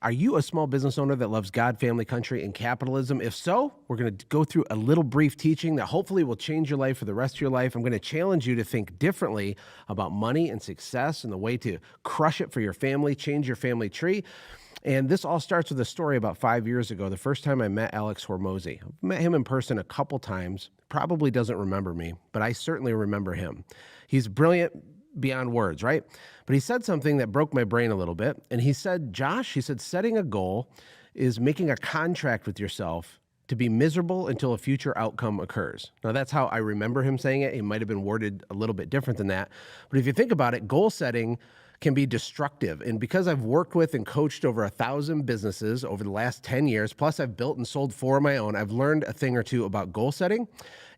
Are you a small business owner that loves God, family, country, and capitalism? If so, we're going to go through a little brief teaching that hopefully will change your life for the rest of your life. I'm going to challenge you to think differently about money and success and the way to crush it for your family, change your family tree. And this all starts with a story about 5 years ago, the first time I met Alex Hormozi. I've met him in person a couple times, probably doesn't remember me, but I certainly remember him. He's brilliant beyond words, right? But he said something that broke my brain a little bit. And he said, Josh, he said, setting a goal is making a contract with yourself to be miserable until a future outcome occurs. Now, that's how I remember him saying it. He might have been worded a little bit different than that. But if you think about it, goal setting can be destructive. And because I've worked with and coached over 1,000 businesses over the last 10 years, plus I've built and sold 4 of my own, I've learned a thing or two about goal setting.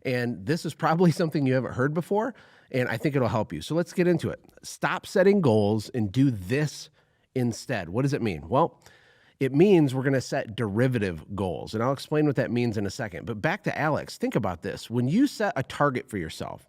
And this is probably something you haven't heard before, and I think it'll help you. So let's get into it. Stop setting goals and do this instead. What does it mean? Well, it means we're going to set derivative goals, and I'll explain what that means in a second. But back to Alex, think about this. When you set a target for yourself,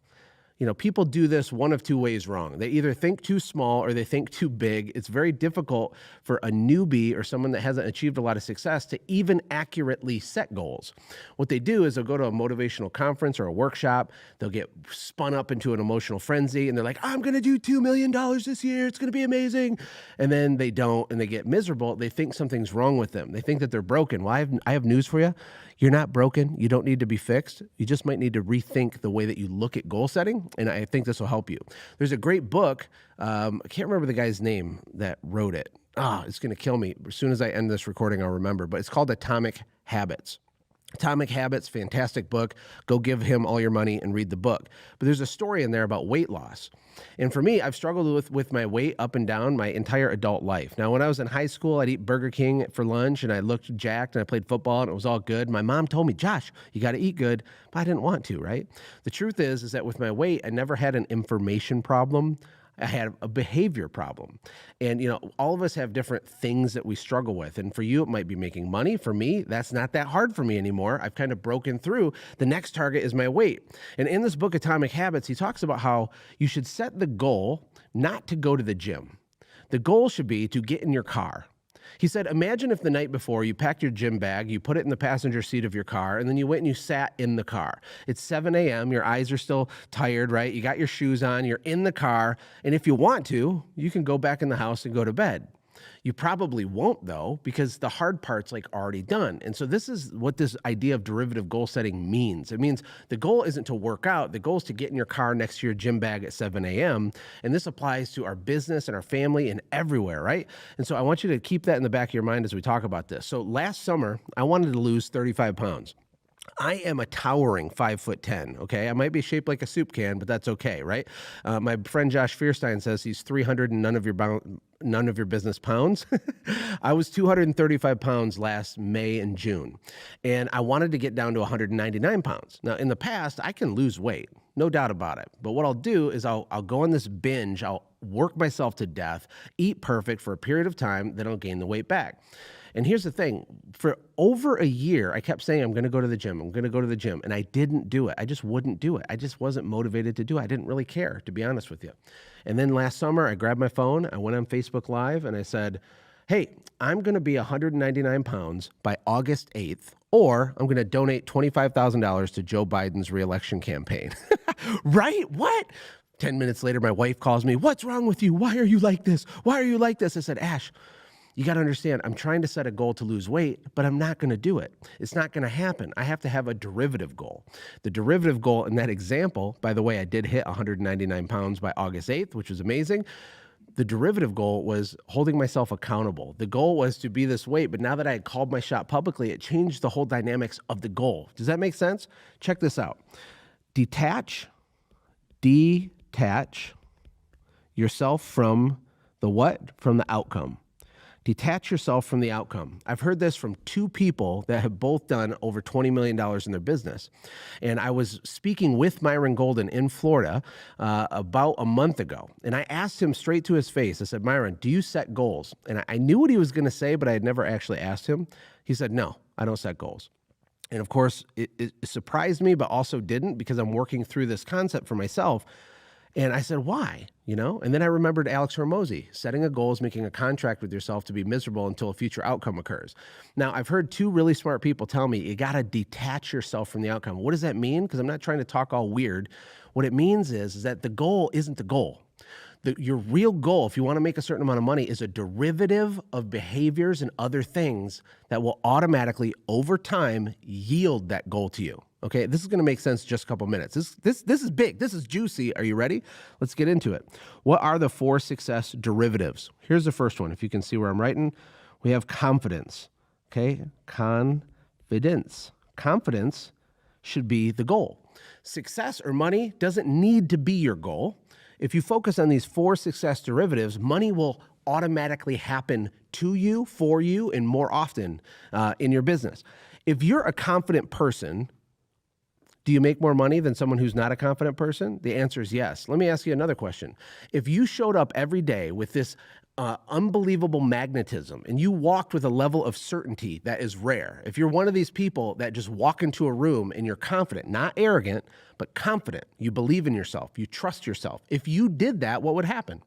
people do this one of 2 ways wrong. They either think too small or they think too big. It's very difficult for a newbie or someone that hasn't achieved a lot of success to even accurately set goals. What they do is they'll go to a motivational conference or a workshop. They'll get spun up into an emotional frenzy and they're like, I'm going to do $2 million this year. It's going to be amazing. And then they don't, and they get miserable. They think something's wrong with them. They think that they're broken. Well, I have news for you. You're not broken. You don't need to be fixed. You just might need to rethink the way that you look at goal setting, and I think this will help you. There's a great book. I can't remember the guy's name that wrote it. It's going to kill me. As soon as I end this recording, I'll remember, but it's called Atomic Habits. Atomic Habits, fantastic book. Go give him all your money and read the book. But there's a story in there about weight loss. And for me, I've struggled with my weight up and down my entire adult life. Now, when I was in high school, I'd eat Burger King for lunch and I looked jacked and I played football and it was all good. My mom told me, Josh, you got to eat good, but I didn't want to, right? The truth is that with my weight, I never had an information problem. I had a behavior problem. And, all of us have different things that we struggle with. And for you, it might be making money. For me, that's not that hard for me anymore. I've kind of broken through. The next target is my weight. And in this book, Atomic Habits, he talks about how you should set the goal not to go to the gym. The goal should be to get in your car. He said, imagine if the night before you packed your gym bag, you put it in the passenger seat of your car, and then you went and you sat in the car. It's 7 a.m., your eyes are still tired, right? You got your shoes on, you're in the car, and if you want to, you can go back in the house and go to bed. You probably won't, though, because the hard part's already done. And so this is what this idea of derivative goal setting means. It means the goal isn't to work out. The goal is to get in your car next to your gym bag at 7 a.m. And this applies to our business and our family and everywhere, right? And so I want you to keep that in the back of your mind as we talk about this. So last summer, I wanted to lose 35 pounds. I am a towering 5'10", okay? I might be shaped like a soup can, but that's okay, right? My friend Josh Fierstein says he's 300 and none of your business pounds. I was 235 pounds last May and June, and I wanted to get down to 199 pounds. Now, in the past, I can lose weight, no doubt about it. But what I'll do is I'll go on this binge, I'll work myself to death, eat perfect for a period of time, then I'll gain the weight back. And here's the thing, for over a year, I kept saying, I'm going to go to the gym, and I didn't do it. I just wouldn't do it. I just wasn't motivated to do it. I didn't really care, to be honest with you. And then last summer, I grabbed my phone, I went on Facebook Live, and I said, hey, I'm going to be 199 pounds by August 8th, or I'm going to donate $25,000 to Joe Biden's reelection campaign. Right? What? 10 minutes later, my wife calls me, what's wrong with you? Why are you like this? Why are you like this? I said, Ash, you got to understand, I'm trying to set a goal to lose weight, but I'm not going to do it. It's not going to happen. I have to have a derivative goal. The derivative goal in that example, by the way, I did hit 199 pounds by August 8th, which was amazing. The derivative goal was holding myself accountable. The goal was to be this weight, but now that I had called my shot publicly, it changed the whole dynamics of the goal. Does that make sense? Check this out. Detach yourself from the what? From the outcome. Detach yourself from the outcome. I've heard this from 2 people that have both done over $20 million in their business. And I was speaking with Myron Golden in Florida about a month ago. And I asked him straight to his face. I said, Myron, do you set goals? And I knew what he was going to say, but I had never actually asked him. He said, no, I don't set goals. And of course, it surprised me, but also didn't, because I'm working through this concept for myself. And I said, why? And then I remembered Alex Hormozi, setting a goal is making a contract with yourself to be miserable until a future outcome occurs. Now, I've heard two really smart people tell me you got to detach yourself from the outcome. What does that mean? Because I'm not trying to talk all weird. What it means is that the goal isn't the goal. Your real goal, if you want to make a certain amount of money, is a derivative of behaviors and other things that will automatically, over time, yield that goal to you. Okay, this is going to make sense in just a couple minutes. This is big. This is juicy. Are you ready? Let's get into it. What are the 4 success derivatives? Here's the first one. If you can see where I'm writing, we have confidence. Okay, confidence. Confidence should be the goal. Success or money doesn't need to be your goal. If you focus on these 4 success derivatives, money will automatically happen to you, for you, and more often in your business. If you're a confident person, do you make more money than someone who's not a confident person? The answer is yes. Let me ask you another question. If you showed up every day with this unbelievable magnetism and you walked with a level of certainty that is rare, if you're one of these people that just walk into a room and you're confident, not arrogant, but confident, you believe in yourself, you trust yourself. If you did that, what would happen?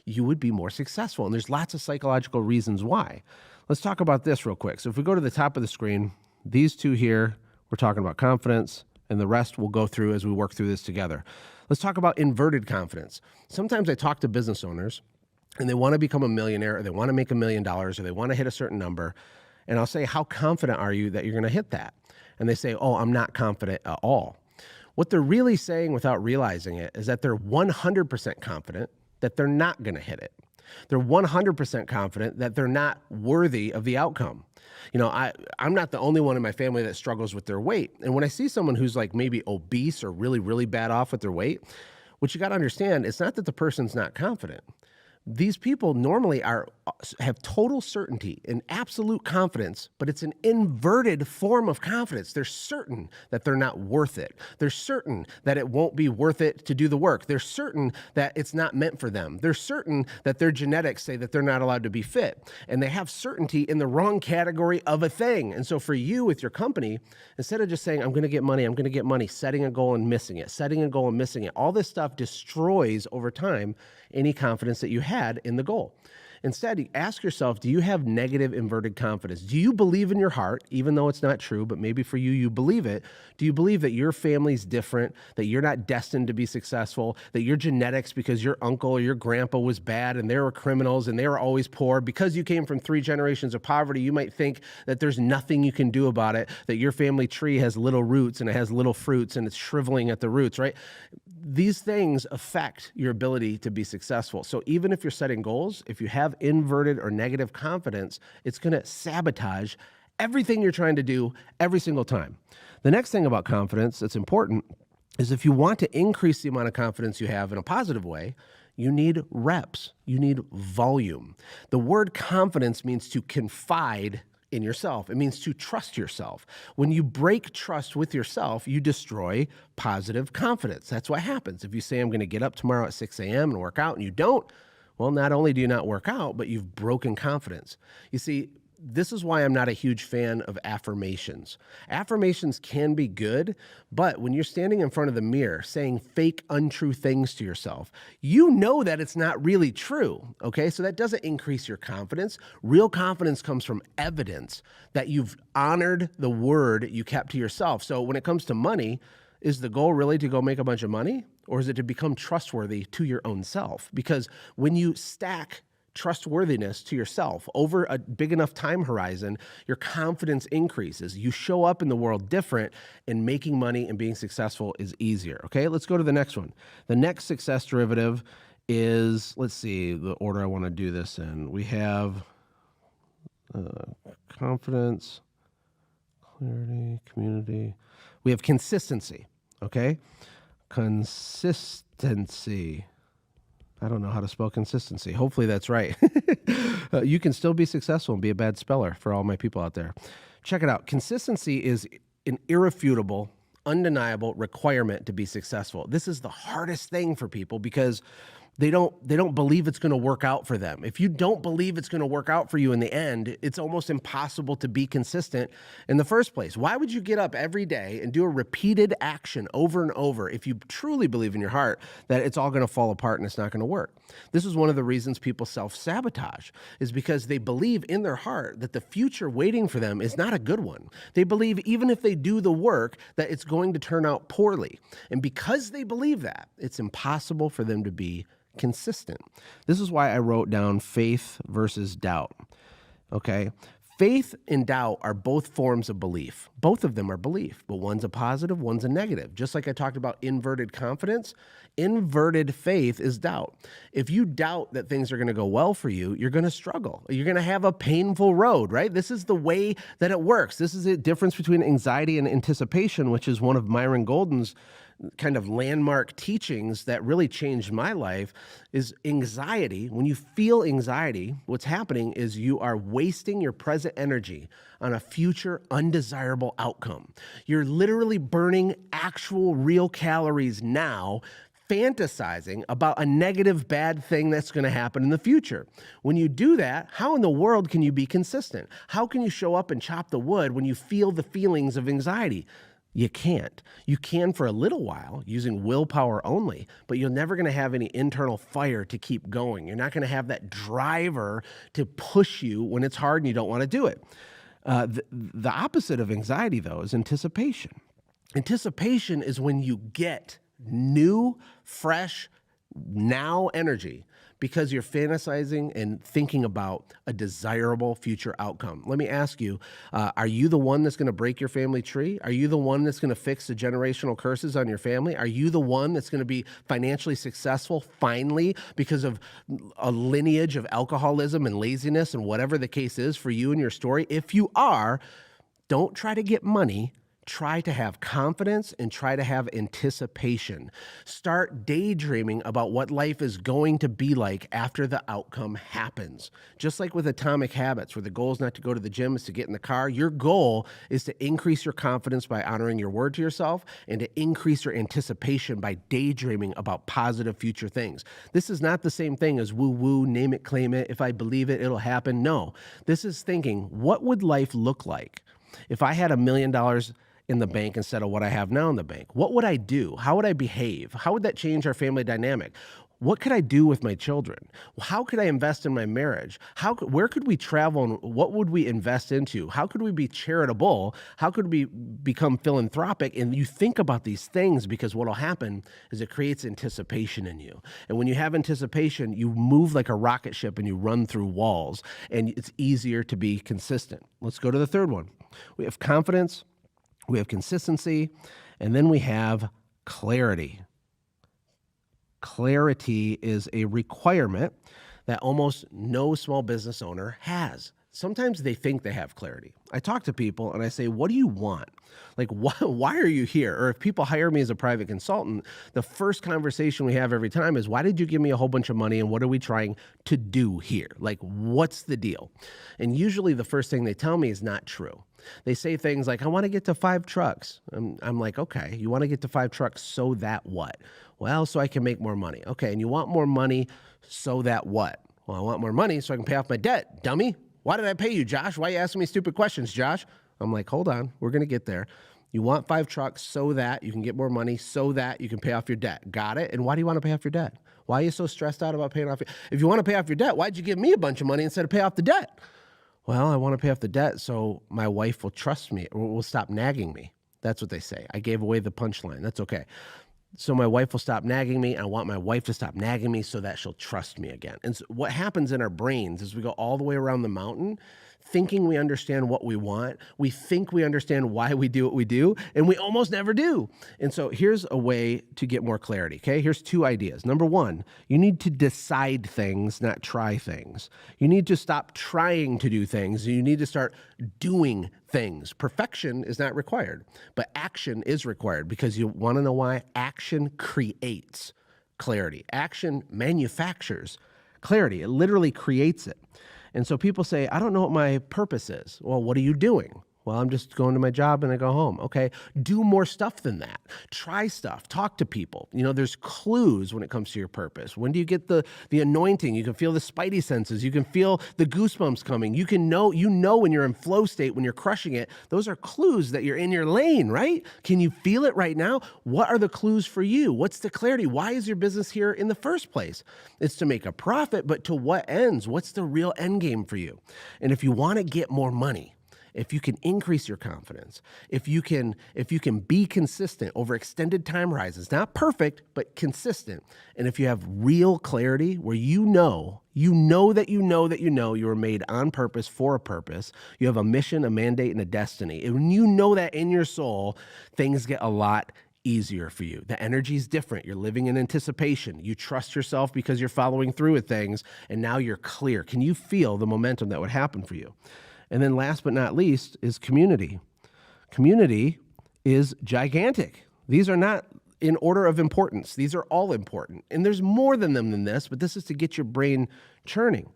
You would be more successful. And there's lots of psychological reasons why. Let's talk about this real quick. So if we go to the top of the screen, these two here, we're talking about confidence, and the rest we'll go through as we work through this together. Let's talk about inverted confidence. Sometimes I talk to business owners and they want to become a millionaire, or they want to make $1 million, or they want to hit a certain number. And I'll say, how confident are you that you're going to hit that? And they say, oh, I'm not confident at all. What they're really saying without realizing it is that they're 100% confident that they're not going to hit it. They're 100% confident that they're not worthy of the outcome. I'm not the only one in my family that struggles with their weight. And when I see someone who's like maybe obese or really, really bad off with their weight, what you got to understand, it's not that the person's not confident. These people normally have total certainty and absolute confidence, but it's an inverted form of confidence. They're certain that they're not worth it. They're certain that it won't be worth it to do the work. They're certain that it's not meant for them. They're certain that their genetics say that they're not allowed to be fit. And they have certainty in the wrong category of a thing. And so for you with your company, instead of just saying, I'm going to get money, setting a goal and missing it, all this stuff destroys over time any confidence that you had in the goal. Instead, you ask yourself, do you have negative inverted confidence? Do you believe in your heart, even though it's not true, but maybe for you, you believe it? Do you believe that your family's different, that you're not destined to be successful, that your genetics, because your uncle or your grandpa was bad and they were criminals and they were always poor, because you came from 3 generations of poverty, you might think that there's nothing you can do about it, that your family tree has little roots and it has little fruits and it's shriveling at the roots, right? These things affect your ability to be successful. So even if you're setting goals, if you have inverted or negative confidence, it's going to sabotage everything you're trying to do every single time. The next thing about confidence that's important is if you want to increase the amount of confidence you have in a positive way, you need reps, you need volume. The word confidence means to confide in yourself. It means to trust yourself. When you break trust with yourself, you destroy positive confidence. That's what happens. If you say, I'm going to get up tomorrow at 6 a.m. and work out, and you don't, well, not only do you not work out, but you've broken confidence. You see, this is why I'm not a huge fan of affirmations. Affirmations can be good, but when you're standing in front of the mirror saying fake, untrue things to yourself, you know that it's not really true, okay? So that doesn't increase your confidence. Real confidence comes from evidence that you've honored the word you kept to yourself. So when it comes to money, is the goal really to go make a bunch of money, or is it to become trustworthy to your own self? Because when you stack trustworthiness to yourself over a big enough time horizon, your confidence increases. You show up in the world different, and making money and being successful is easier. Okay, let's go to the next one. The next success derivative is, let's see the order I want to do this in. We have confidence, clarity, community. We have consistency. Okay, consistency. I don't know how to spell consistency. Hopefully that's right. You can still be successful and be a bad speller for all my people out there. Check it out. Consistency is an irrefutable, undeniable requirement to be successful. This is the hardest thing for people because They don't believe it's going to work out for them. If you don't believe it's going to work out for you in the end, it's almost impossible to be consistent in the first place. Why would you get up every day and do a repeated action over and over if you truly believe in your heart that it's all going to fall apart and it's not going to work? This is one of the reasons people self-sabotage, is because they believe in their heart that the future waiting for them is not a good one. They believe even if they do the work that it's going to turn out poorly. And because they believe that, it's impossible for them to be consistent. This is why I wrote down faith versus doubt. Okay? Faith and doubt are both forms of belief. Both of them are belief, but one's a positive, one's a negative. Just like I talked about inverted confidence, inverted faith is doubt. If you doubt that things are going to go well for you, you're going to struggle. You're going to have a painful road, right? This is the way that it works. This is the difference between anxiety and anticipation, which is one of Myron Golden's kind of landmark teachings that really changed my life. Is anxiety. When you feel anxiety, what's happening is you are wasting your present energy on a future undesirable outcome. You're literally burning actual real calories now, fantasizing about a negative bad thing that's going to happen in the future. When you do that, how in the world can you be consistent? How can you show up and chop the wood when you feel the feelings of anxiety? You can't. You can for a little while using willpower only, but you're never going to have any internal fire to keep going. You're not going to have that driver to push you when it's hard and you don't want to do it. The opposite of anxiety, though, is anticipation. Anticipation is when you get new, fresh, now energy because you're fantasizing and thinking about a desirable future outcome. Let me ask you, are you the one that's going to break your family tree? Are you the one that's going to fix the generational curses on your family? Are you the one that's going to be financially successful finally because of a lineage of alcoholism and laziness and whatever the case is for you and your story? If you are, don't try to get money. Try to have confidence and try to have anticipation. Start daydreaming about what life is going to be like after the outcome happens. Just like with Atomic Habits, where the goal is not to go to the gym, is to get in the car. Your goal is to increase your confidence by honoring your word to yourself and to increase your anticipation by daydreaming about positive future things. This is not the same thing as woo-woo, name it, claim it. If I believe it, it'll happen. No, this is thinking, what would life look like if I had $1 million in the bank instead of what I have now in the bank? What would I do? How would I behave? How would that change our family dynamic? What could I do with my children? How could I invest in my marriage? Where could we travel and what would we invest into? How could we be charitable? How could we become philanthropic? And you think about these things because what will happen is it creates anticipation in you. And when you have anticipation, you move like a rocket ship and you run through walls and it's easier to be consistent. Let's go to the third one. We have confidence. We have consistency, and then we have clarity. Clarity is a requirement that almost no small business owner has. Sometimes they think they have clarity. I talk to people and I say, what do you want? Like, why are you here? Or if people hire me as a private consultant, the first conversation we have every time is, why did you give me a whole bunch of money and what are we trying to do here? Like, what's the deal? And usually the first thing they tell me is not true. They say things like, I want to get to 5 trucks. I'm like, okay, you want to get to 5 trucks so that what? Well, so I can make more money. Okay, and you want more money so that what? Well, I want more money so I can pay off my debt, dummy. Why did I pay you, Josh? Why are you asking me stupid questions, Josh? I'm like, hold on, we're going to get there. You want 5 trucks so that you can get more money, so that you can pay off your debt. Got it? And why do you want to pay off your debt? Why are you so stressed out about paying off if you want to pay off your debt, why'd you give me a bunch of money instead of pay off the debt? Well, I want to pay off the debt so my wife will trust me or will stop nagging me. That's what they say. I gave away the punchline. That's okay. So my wife will stop nagging me. I want my wife to stop nagging me so that she'll trust me again. And so what happens in our brains is we go all the way around the mountain thinking we understand what we want. We think we understand why we do what we do, and we almost never do. And so here's a way to get more clarity, okay? Here's 2 ideas. Number 1, you need to decide things, not try things. You need to stop trying to do things. You need to start doing things. Perfection is not required, but action is required because you want to know why? Action creates clarity. Action manufactures clarity. It literally creates it. And so people say, I don't know what my purpose is. Well, what are you doing? Well, I'm just going to my job and I go home. Okay. Do more stuff than that. Try stuff. Talk to people. There's clues when it comes to your purpose. When do you get the anointing? You can feel the spidey senses. You can feel the goosebumps coming. You know when you're in flow state, when you're crushing it. Those are clues that you're in your lane, right? Can you feel it right now? What are the clues for you? What's the clarity? Why is your business here in the first place? It's to make a profit, but to what ends? What's the real end game for you? And if you want to get more money, if you can increase your confidence, if you can be consistent over extended time horizons, not perfect, but consistent, and if you have real clarity where you know that you were made on purpose for a purpose, you have a mission, a mandate, and a destiny, and when you know that in your soul, things get a lot easier for you. The energy is different. You're living in anticipation. You trust yourself because you're following through with things, and now you're clear. Can you feel the momentum that would happen for you? And then last but not least is community. Community is gigantic. These are not in order of importance. These are all important. And there's more than them than this, but this is to get your brain churning.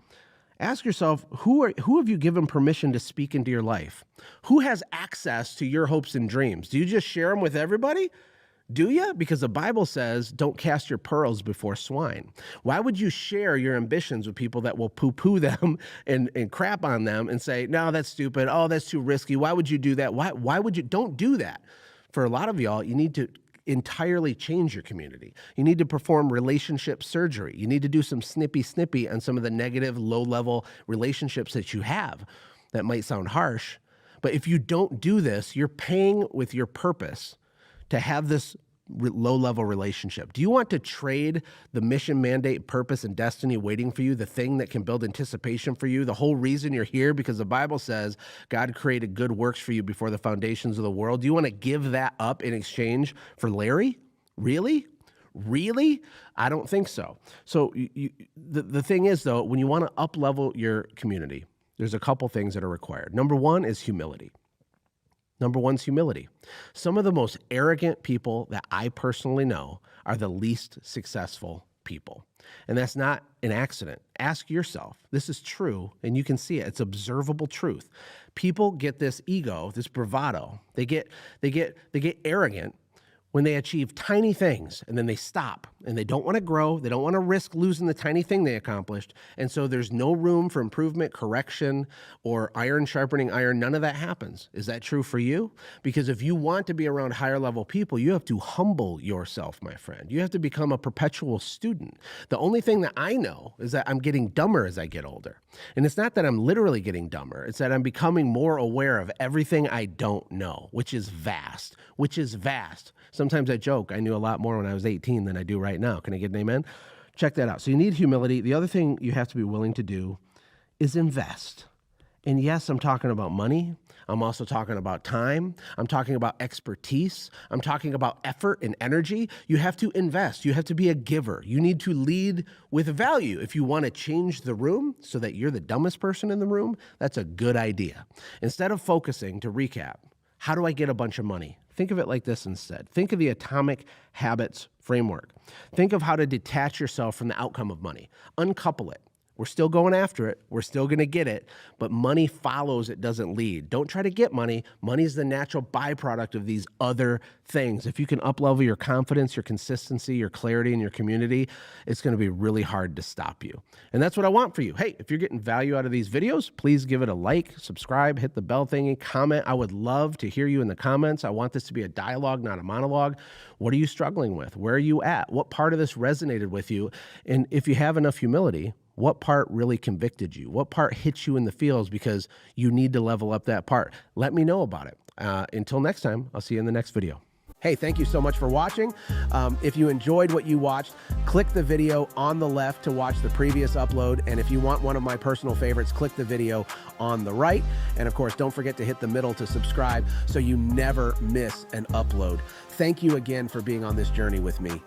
Ask yourself, who have you given permission to speak into your life? Who has access to your hopes and dreams? Do you just share them with everybody? Do you? Because the Bible says, don't cast your pearls before swine. Why would you share your ambitions with people that will poo-poo them and crap on them and say, no, that's stupid. Oh, that's too risky. Why would you do that? Why would you? Don't do that. For a lot of y'all, you need to entirely change your community. You need to perform relationship surgery. You need to do some snippy on some of the negative, low-level relationships that you have. That might sound harsh, but if you don't do this, you're paying with your purpose to have this low-level relationship. Do you want to trade the mission, mandate, purpose, and destiny waiting for you, the thing that can build anticipation for you, the whole reason you're here? Because the Bible says God created good works for you before the foundations of the world. Do you want to give that up in exchange for Larry? Really? Really? I don't think so. So the thing is, though, when you want to up-level your community, there's a couple things that are required. Number one is humility. Number one's humility. Some of the most arrogant people that I personally know are the least successful people. And that's not an accident. Ask yourself. This is true, and you can see it. It's observable truth. People get this ego, this bravado. They get arrogant when they achieve tiny things, and then they stop, and they don't want to grow. They don't want to risk losing the tiny thing they accomplished. And so there's no room for improvement, correction, or iron sharpening iron. None of that happens. Is that true for you? Because if you want to be around higher level people, you have to humble yourself, my friend. You have to become a perpetual student. The only thing that I know is that I'm getting dumber as I get older. And it's not that I'm literally getting dumber. It's that I'm becoming more aware of everything I don't know, which is vast. Sometimes I joke, I knew a lot more when I was 18 than I do right now. Can I get an amen? Check that out. So you need humility. The other thing you have to be willing to do is invest. And yes, I'm talking about money. I'm also talking about time. I'm talking about expertise. I'm talking about effort and energy. You have to invest. You have to be a giver. You need to lead with value. If you want to change the room so that you're the dumbest person in the room, that's a good idea. Instead of focusing, to recap, how do I get a bunch of money? Think of it like this instead. Think of the atomic habits framework. Think of how to detach yourself from the outcome of money. Uncouple it. We're still going after it. We're still going to get it, but money follows, it doesn't lead. Don't try to get money. Money is the natural byproduct of these other things. If you can up-level your confidence, your consistency, your clarity in your community, it's going to be really hard to stop you. And that's what I want for you. Hey, if you're getting value out of these videos, please give it a like, subscribe, hit the bell thingy, comment. I would love to hear you in the comments. I want this to be a dialogue, not a monologue. What are you struggling with? Where are you at? What part of this resonated with you? And if you have enough humility, what part really convicted you? What part hit you in the feels because you need to level up that part? Let me know about it. Until next time, I'll see you in the next video. Hey, thank you so much for watching. If you enjoyed what you watched, click the video on the left to watch the previous upload. And if you want one of my personal favorites, click the video on the right. And of course, don't forget to hit the middle to subscribe so you never miss an upload. Thank you again for being on this journey with me.